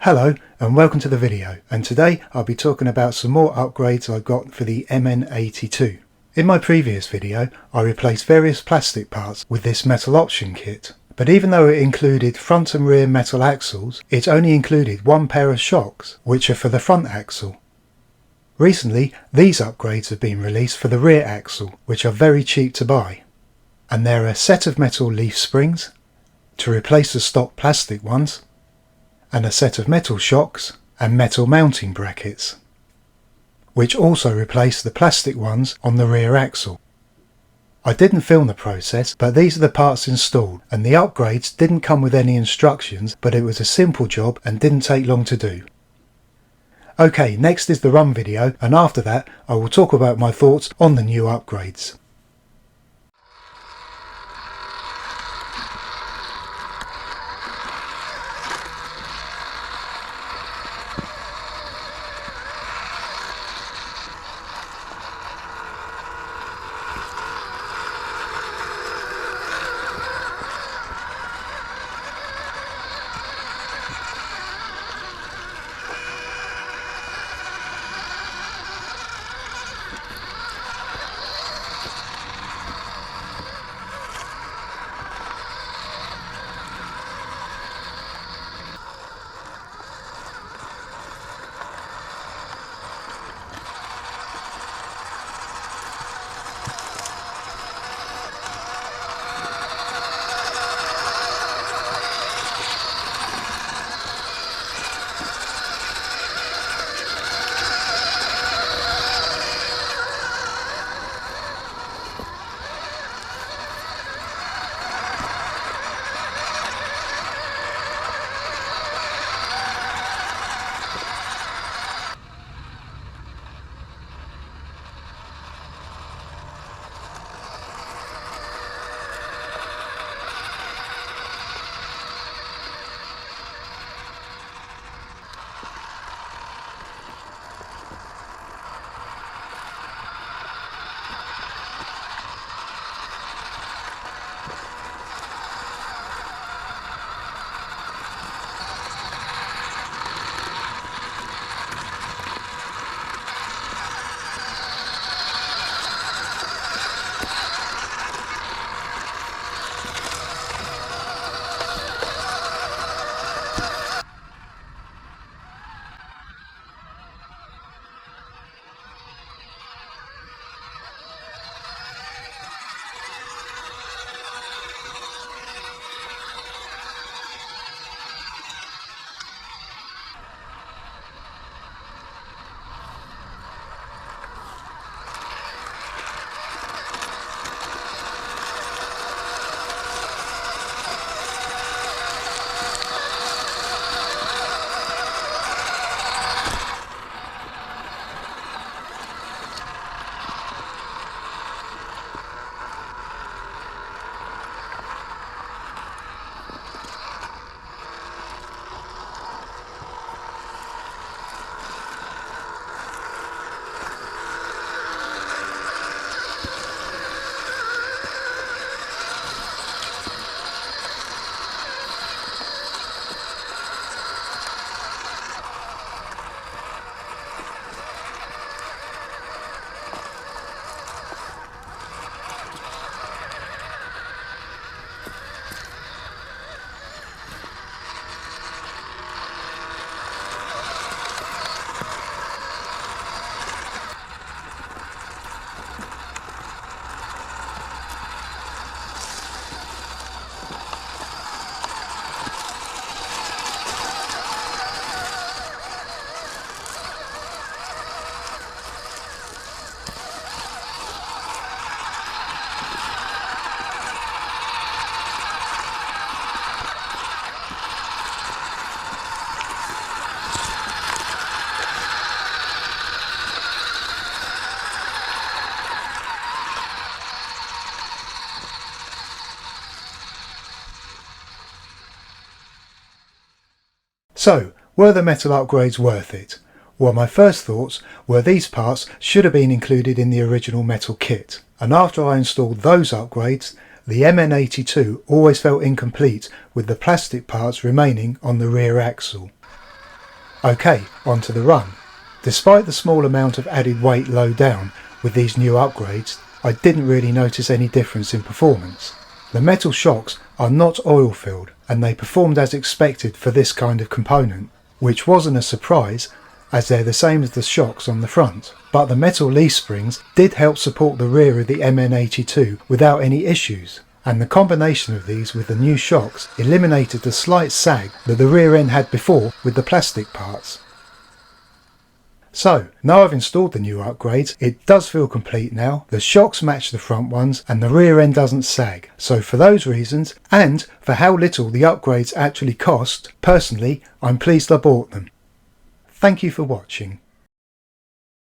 Hello and welcome to the video, and today I'll be talking about some more upgrades I got for the MN82. In my previous video I replaced various plastic parts with this metal option kit, but even though it included front and rear metal axles, it only included one pair of shocks, which are for the front axle. Recently these upgrades have been released for the rear axle, which are very cheap to buy, and they're a set of metal leaf springs to replace the stock plastic ones, and a set of metal shocks and metal mounting brackets, which also replace the plastic ones on the rear axle. I didn't film the process, but these are the parts installed, and the upgrades didn't come with any instructions, but it was a simple job and didn't take long to do. Okay, next is the run video, and after that I will talk about my thoughts on the new upgrades. So, were the metal upgrades worth it? Well, my first thoughts were these parts should have been included in the original metal kit, and after I installed those upgrades, the MN82 always felt incomplete with the plastic parts remaining on the rear axle. Okay, on to the run. Despite the small amount of added weight low down with these new upgrades, I didn't really notice any difference in performance. The metal shocks are not oil filled and they performed as expected for this kind of component, which wasn't a surprise as they're the same as the shocks on the front. But the metal leaf springs did help support the rear of the MN82 without any issues, and the combination of these with the new shocks eliminated the slight sag that the rear end had before with the plastic parts. So, now I've installed the new upgrades, it does feel complete now, the shocks match the front ones and the rear end doesn't sag. So for those reasons, and for how little the upgrades actually cost, personally I'm pleased I bought them. Thank you for watching.